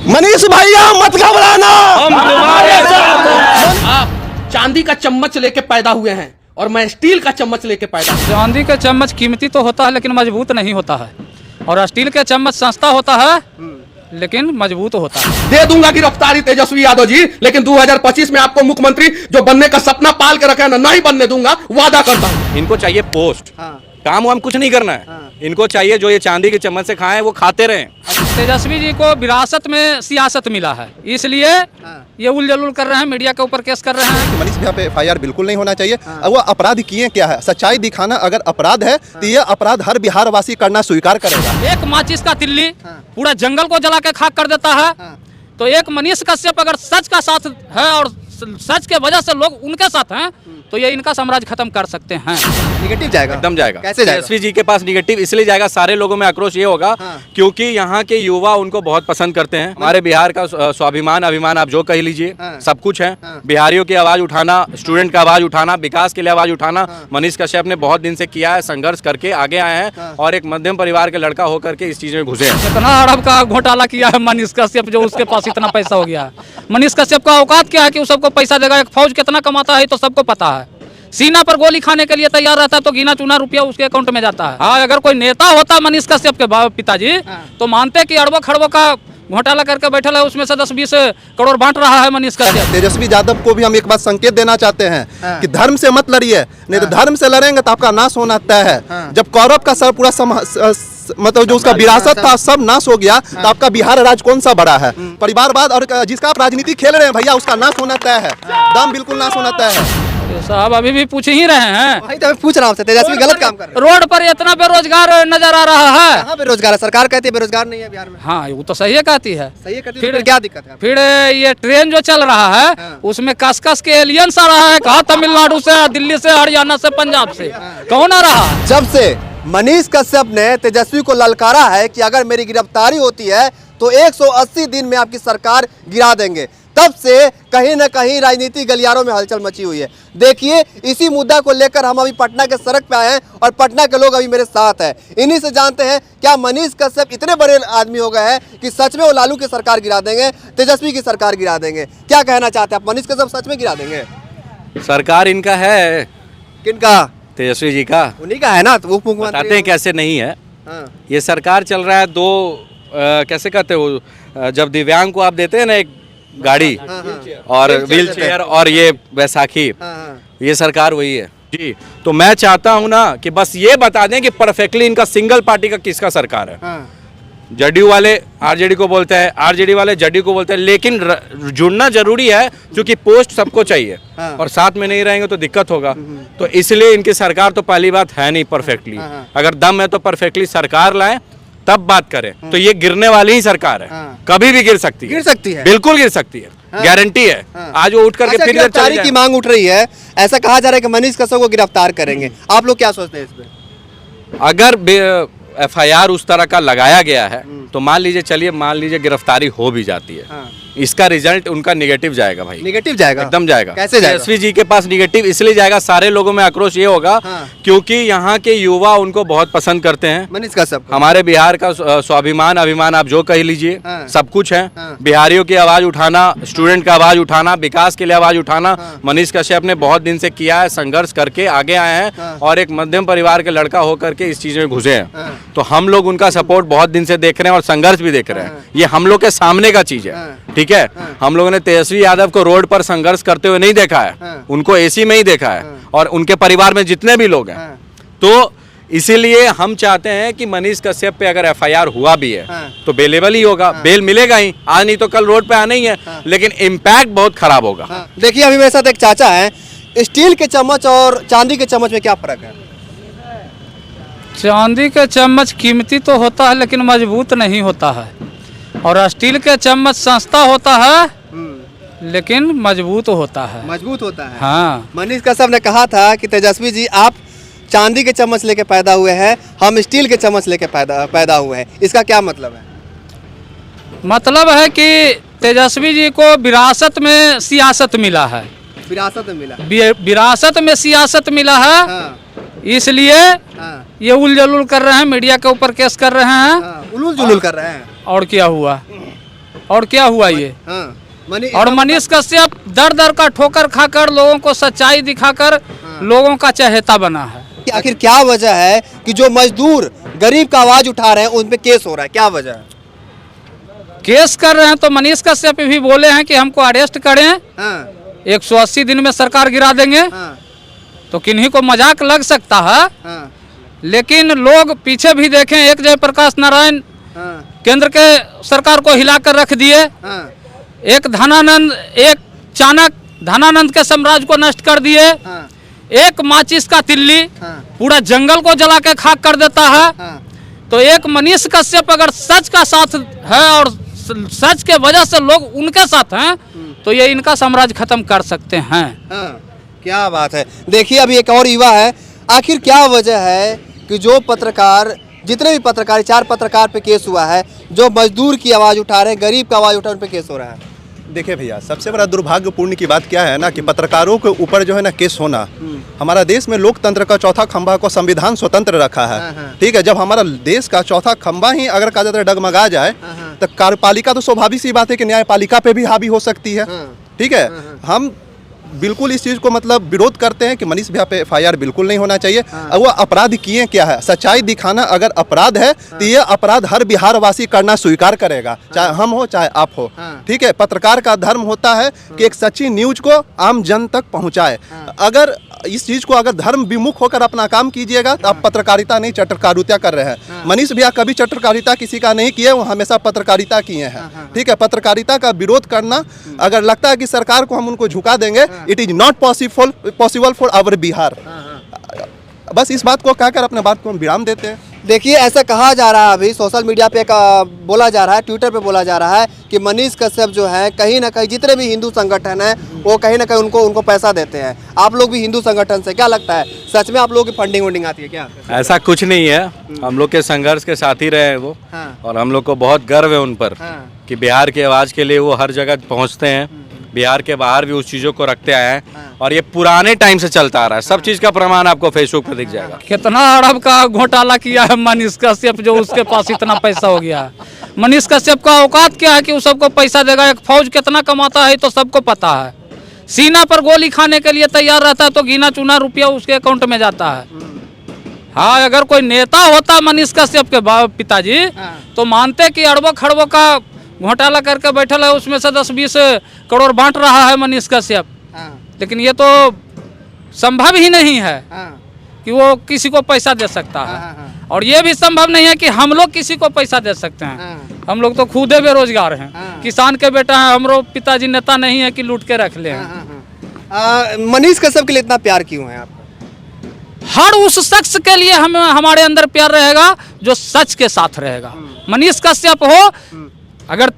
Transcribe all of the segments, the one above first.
मनीष भैया मत घबराना, हम तुम्हारे साथ हैं। आप चांदी का चम्मच लेके पैदा हुए हैं और मैं स्टील का चम्मच लेके पैदा हुआ। चांदी का चम्मच कीमती तो होता है लेकिन मजबूत नहीं होता है, और स्टील का चम्मच सस्ता होता है लेकिन मजबूत होता है। दे दूंगा गिरफ्तारी तेजस्वी यादव जी, लेकिन 2025 में आपको मुख्यमंत्री जो बनने का सपना पाल के रखा है ना, नहीं बनने दूंगा, वादा करता हूँ। इनको चाहिए पोस्ट, काम वाम कुछ नहीं करना है। इनको चाहिए जो ये चांदी के चम्मच से खाएं वो खाते रहें। तेजस्वी जी को विरासत में सियासत मिला है, इसलिए ये उलझुल कर रहे हैं, मीडिया के ऊपर केस कर रहे हैं। मनीष भैया पे FIR बिल्कुल नहीं होना चाहिए। वो अपराध किए क्या है, सच्चाई दिखाना अगर अपराध है तो ये अपराध हर बिहार वासी करना स्वीकार करेगा। एक माचिस का तिल्ली पूरा जंगल को जला के खाक कर देता है, तो एक मनीष कश्यप अगर सच का साथ है और सच के वजह से लोग उनके साथ हैं, तो ये इनका साम्राज्य खत्म कर सकते हैं। निगेटिव जाएगा, एकदम जाएगा। कैसे जाएगा? तेजस्वी जी के पास निगेटिव इसलिए जाएगा, सारे लोगों में आक्रोश ये होगा क्योंकि यहाँ के युवा उनको बहुत पसंद करते हैं। हमारे बिहार का स्वाभिमान अभिमान आप जो कह लीजिए, सब कुछ है। बिहारियों की आवाज उठाना, स्टूडेंट का आवाज उठाना, विकास के लिए आवाज उठाना मनीष कश्यप ने बहुत दिन से किया है, संघर्ष करके आगे आए हैं और एक मध्यम परिवार के लड़का होकर के इस चीज में घुसे हैं। इतना अरब का घोटाला किया है मनीष कश्यप, जो उसके पास इतना पैसा हो गया है। मनीष कश्यप का औकात क्या है कि वो सबको पैसा देगा? एक फौज कितना कमाता है तो सबको पता है। सीना पर गोली खाने के लिए तैयार रहता है तो गिना चुना रुपया उसके अकाउंट में जाता है। हाँ, अगर कोई नेता होता मनीष कश्यप के पिताजी तो मानते कि अरबों खरबों का घोटाला करके बैठा है, उसमें से 10-20 करोड़ बांट रहा है मनीष कश्यप। तेजस्वी यादव को भी हम एक बात संकेत देना चाहते हैं कि धर्म से मत लड़िए, नहीं तो धर्म से लड़ेंगे तो आपका नाश होना तय है। जब कौरव का सर पूरा मतलब जो उसका विरासत था सब नाश हो गया, तो आपका बिहार राज्य कौन सा बड़ा है? परिवारवाद और जिसका आप राजनीति खेल रहे हैं भैया, उसका नाश होना तय है, दम बिल्कुल नाश होना तय है। साहब अभी भी पूछ ही रहे हैं, भाई तो मैं पूछ रहा हूँ, तेजस्वी गलत काम कर रहे हैं। रोड पर इतना बेरोजगार नजर आ रहा है। कहाँ बेरोजगार है? सरकार कहती है बेरोजगार नहीं है बिहार में। हाँ, वो तो सही कहती है। सही कहती है, फिर क्या दिक्कत है? फिर ये ट्रेन जो चल रहा है उसमें कस के एलियंस आ रहा है, कहा तमिलनाडु से, दिल्ली से, हरियाणा से, पंजाब से, कौन आ रहा है? जब से मनीष कश्यप ने तेजस्वी को ललकारा है कि अगर मेरी गिरफ्तारी होती है तो 180 दिन में आपकी सरकार गिरा देंगे, तब से कहीं न कहीं राजनीतिक गलियारों में हलचल मची हुई है। देखिए, इसी मुद्दा को लेकर हम अभी पटना के सड़क पे आए हैं और पटना के लोग अभी मेरे साथ हैं। इन्हीं से जानते हैं क्या मनीष कश्यप इतने बड़े आदमी हो गए हैं कि सच में वो लालू की सरकार गिरा देंगे, तेजस्वी की सरकार गिरा देंगे? क्या कहना चाहते हैं आप, मनीष कश्यप सच में गिरा देंगे? सरकार इनका है। किनका? तेजस्वी जी का, उन्हीं का है ना, तो वो बताते हैं कैसे नहीं है। ये सरकार चल रहा है दो कैसे कहते हो, जब दिव्यांग को आप देते हैं ना एक गाड़ी और व्हील चेयर और ये बैसाखी, ये सरकार वही है जी। तो मैं चाहता हूं ना कि बस ये बता दें कि परफेक्टली इनका सिंगल पार्टी का किसका सरकार है। जदयू वाले आरजेडी को बोलते हैं, आरजेडी वाले जदयू को बोलते हैं, लेकिन जुड़ना जरूरी है क्योंकि पोस्ट सबको चाहिए और साथ में नहीं रहेंगे तो दिक्कत होगा। तो इसलिए इनकी सरकार तो पहली बात है नहीं परफेक्टली। अगर दम है तो परफेक्टली सरकार लाएं तब बात करें। तो ये गिरने वाली ही सरकार है, कभी भी गिर सकती है। गिर सकती है, बिल्कुल गिर सकती है, गारंटी है। आज वो उठ करके फिर गिरफ्तारी की मांग उठ रही है, ऐसा कहा जा रहा है कि मनीष कश्यप को गिरफ्तार करेंगे। आप लोग क्या सोचते हैं इस पे? अगर FIR उस तरह का लगाया गया है तो मान लीजिए गिरफ्तारी हो भी जाती है, इसका रिजल्ट उनका निगेटिव जाएगा भाई। निगेटिव जाएगा, एकदम जाएगा। कैसे जाएगा? तेजस्वी जी के पास निगेटिव इसलिए जाएगा, सारे लोगों में आक्रोश ये होगा क्योंकि यहाँ के युवा उनको बहुत पसंद करते हैं। मनीष कश्यप, हमारे बिहार का स्वाभिमान अभिमान आप जो कह लीजिए, सब कुछ है। बिहारियों की आवाज उठाना, स्टूडेंट का आवाज उठाना, विकास के लिए आवाज उठाना मनीष कश्यप ने बहुत दिन से किया है, संघर्ष करके आगे आए हैं और एक मध्यम परिवार के लड़का होकर के इस चीज में घुसे हैं। तो हम लोग उनका सपोर्ट बहुत दिन से देख रहे हैं और संघर्ष भी देख रहे हैं। ये हम लोग के सामने का चीज है, ठीक है। हम लोगों ने तेजस्वी यादव को रोड पर संघर्ष करते हुए नहीं देखा है, उनको AC में ही देखा है और उनके परिवार में जितने भी लोग हैं। तो इसीलिए हम चाहते हैं कि मनीष कश्यप पे अगर FIR हुआ भी है तो बेलेबल ही होगा, बेल मिलेगा ही, आज नहीं तो कल रोड पे आना ही है, लेकिन इम्पैक्ट बहुत खराब होगा। देखिए अभी मेरे साथ एक चाचा है, स्टील के चम्मच और चांदी के चम्मच में क्या फर्क है? चांदी का चम्मच कीमती तो होता है लेकिन मजबूत नहीं होता है, और स्टील के चम्मच सस्ता होता है लेकिन मजबूत होता है। मजबूत होता है। हाँ, मनीष कश्यप ने कहा था कि तेजस्वी जी आप चांदी के चम्मच लेके पैदा हुए हैं, हम स्टील के चम्मच लेके पैदा हुए हैं। इसका क्या मतलब है? मतलब है कि तेजस्वी जी को विरासत में सियासत मिला है। विरासत में मिला, विरासत में सियासत मिला है। हाँ। इसलिए ये उलझुल कर रहे हैं, मीडिया के ऊपर केस कर रहे हैं। उलूल जुलूल कर रहे हैं। और क्या हुआ? और क्या हुआ ये? और मनीष कश्यप दर दर का ठोकर खाकर लोगों को सच्चाई दिखाकर लोगों का चहेता बना है। आखिर क्या वजह है कि जो मजदूर गरीब का आवाज उठा रहे हैं उन पे केस हो रहा है, क्या वजह है? केस कर रहे हैं तो मनीष कश्यप भी बोले हैं कि हमको अरेस्ट करें, 180 दिन में सरकार गिरा देंगे। तो किन्हीं को मजाक लग सकता है, लेकिन लोग पीछे भी देखें, एक जयप्रकाश नारायण केंद्र के सरकार को हिलाकर रख दिए, एक धनानंद, एक चाणक धनानंद के साम्राज्य को नष्ट कर दिए, एक माचिस का तिल्ली पूरा जंगल को जला के खाक कर देता है। तो एक मनीष कश्यप अगर सच का साथ है और सच के वजह से लोग उनके साथ हैं तो ये इनका साम्राज्य खत्म कर सकते हैं। क्या बात है। देखिए अभी एक और युवा है, आखिर क्या वजह है कि जो पत्रकार, जितने भी पत्रकार, 4 पत्रकार पे केस हुआ है, जो मजदूर की आवाज़ उठा रहे हैं, गरीब का आवाज़ उठा रहे हैं, उन पे केस हो रहा है? देखिए भैया, सबसे बड़ा दुर्भाग्यपूर्ण की बात क्या है ना कि पत्रकारों के ऊपर जो है ना केस होना, हमारा देश में लोकतंत्र का चौथा खंभा को संविधान स्वतंत्र रखा है। ठीक है, जब हमारा देश का चौथा खंभा ही अगर कहा जाता है डगमगा जाए तो कार्यपालिका तो स्वाभाविक सी बात है कि न्यायपालिका पे भी हावी हो सकती है। ठीक है, हम बिल्कुल इस चीज़ को मतलब विरोध करते हैं कि मनीष भैया पे FIR बिल्कुल नहीं होना चाहिए। अब वो अपराध किए क्या है, सच्चाई दिखाना अगर अपराध है तो ये अपराध हर बिहार वासी करना स्वीकार करेगा, चाहे हम हो चाहे आप हो। ठीक है, पत्रकार का धर्म होता है कि एक सच्ची न्यूज को आम जन तक पहुंचाए। अगर इस चीज को अगर धर्म विमुख होकर अपना काम कीजिएगा तो आप पत्रकारिता नहीं चटरकारिता कर रहे हैं। मनीष भैया कभी चटरकारिता किसी का नहीं किए, वो हमेशा पत्रकारिता किए हैं। ठीक है, पत्रकारिता का विरोध करना, अगर लगता है कि सरकार को हम उनको झुका देंगे, it is not possible for our Bihar. बस इस बात को कहकर अपने बात को हम विराम देते हैं। देखिए ऐसा कहा जा रहा है, अभी सोशल मीडिया पे बोला जा रहा है, ट्विटर पे बोला जा रहा है कि मनीष कश्यप जो है कहीं ना कहीं जितने भी हिंदू संगठन हैं वो कहीं ना कहीं उनको पैसा देते हैं। आप लोग भी हिंदू संगठन से, क्या लगता है सच में आप लोगों की फंडिंग वंडिंग आती है क्या? ऐसा कुछ नहीं है, हम लोग के संघर्ष के साथी रहे हैं वो। और हम लोग को बहुत गर्व है उन पर कि बिहार की आवाज़ के लिए वो हर जगह पहुँचते हैं, बिहार के बाहर भी उस चीज़ों को रखते आए हैं और ये पुराने टाइम से चलता आ रहा है। सब चीज़ का प्रमाण आपको फेसबुक पे दिख जाएगा। कितना अरब का घोटाला किया है मनीष कश्यप, जो उसके पास इतना पैसा हो गया है। मनीष कश्यप का औकात क्या है कि वो सबको पैसा देगा? एक फौज कितना कमाता है तो सबको पता है। सीना पर गोली खाने के लिए तैयार रहता है तो गिना चुना रुपया उसके अकाउंट में जाता है। हाँ, अगर कोई नेता होता मनीष कश्यप के पिताजी तो मानते कि अरबों खरबों का घोटाला करके बैठल है, उसमें से 10-20 करोड़ बांट रहा है मनीष कश्यप। लेकिन ये तो संभव ही नहीं है कि वो किसी को पैसा दे सकता है। और ये भी संभव नहीं है कि हम लोग किसी को पैसा दे सकते हैं। हम लोग तो खुदे बेरोजगार हैं, किसान के बेटा हैं। हमारे पिताजी नेता नहीं है कि लूट के रख ले हैं। मनीष कश्यप के लिए इतना प्यार क्यों है आपका? हर उस शख्स के लिए हमारे अंदर प्यार रहेगा जो सच के साथ रहेगा। मनीष कश्यप हो, अगर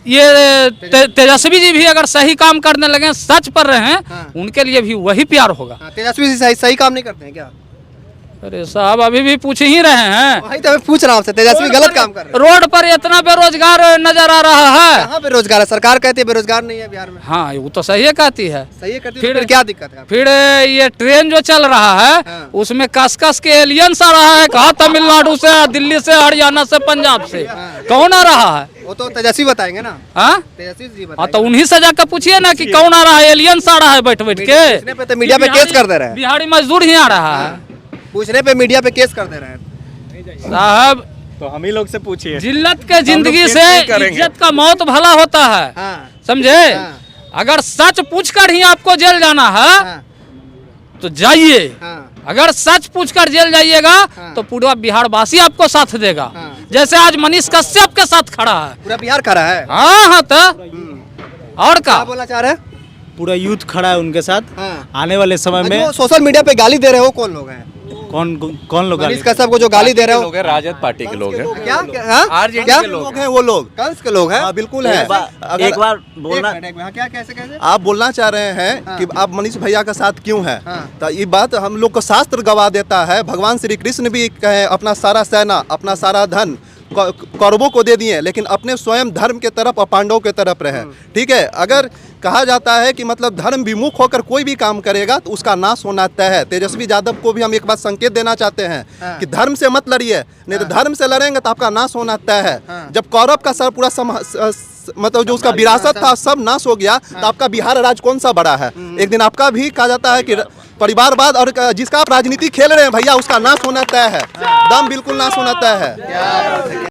ये तेजस्वी जी भी अगर सही काम करने लगे, सच पर रहे, उनके लिए भी वही प्यार होगा। तेजस्वी जी सही काम नहीं करते हैं क्या? अरे साहब, अभी भी पूछ ही रहे हैं। वही तो मैं पूछ रहा हूँ आपसे, तेजस्वी गलत काम कर रहे हैं। रोड पर इतना बेरोजगार नजर आ रहा है। कहाँ बेरोजगार है? सरकार कहती है बेरोजगार नहीं है बिहार में। हाँ, वो तो सही कहती है। सही कहती है, फिर क्या दिक्कत है? फिर ये ट्रेन जो चल रहा है उसमें कस के एलियंस आ रहा है। कहा तमिलनाडु से, दिल्ली से, हरियाणा से, पंजाब से, कौन आ रहा है? वो तो तेजस्वी बताएंगे ना। हाँ, तेजस्वी जी हाँ, बताएंगे। तो उन्हीं से जाकर पूछिए ना कि कौन आ रहा है। एलियंस आ रहा है बैठ बैठ के। पे तो मीडिया पे केस कर दे रहे हैं। बिहारी मजदूर ही आ रहा है। पूछने पे मीडिया पे केस कर दे रहे हैं साहब। तो हम ही लोग से पूछिए। जिल्लत के जिंदगी से इज्जत का मौत भला होता है, समझे? अगर सच पूछकर ही आपको जेल जाना है तो जाइए। अगर सच पूछकर जेल जाइएगा तो पूरा बिहार वासी आपको साथ देगा, जैसे आज मनीष कश्यप के साथ खड़ा है। पूरा बिहार खड़ा है। हाँ, तो और क्या बोलना चाह रहे हैं? पूरा यूथ खड़ा है उनके साथ। आने वाले समय में सोशल मीडिया पे गाली दे रहे हो, कौन लोग हैं? कौन लोग? मनीष कश्यप को जो गाली दे रहे हो, राजद पार्टी के लोग हैं। क्या आरजेडी क्या के लोग हैं वो लोग? कंस के लोग हैं। हाँ, बिल्कुल है। एक बार बोलना, क्या कैसे आप बोलना चाह रहे हैं कि आप मनीष भैया का साथ क्यों हैं? तो ये बात हम लोग को शास्त्र गवाह देता है। भगवान श्री कृष्ण भी कहे अपना सारा सेना, अपना सारा धन कौरवों को दे दिए, लेकिन अपने स्वयं धर्म के तरफ और पांडवों के तरफ रहे। ठीक है, अगर कहा जाता है कि मतलब धर्म विमुख होकर कोई भी काम करेगा तो उसका नाश होना तय है। तेजस्वी यादव को भी हम एक बात संकेत देना चाहते हैं कि धर्म से मत लड़िए, नहीं तो धर्म से लड़ेंगे तो आपका नाश होना तय है। जब कौरव का सर पूरा मतलब जो उसका विरासत था सब नाश हो गया, तो आपका बिहार राज्य कौन सा बड़ा है? एक दिन आपका भी कहा जाता है कि परिवारवाद, और जिसका आप राजनीति खेल रहे हैं भैया उसका नाश होना तय है, दम बिल्कुल नाश होना तय है।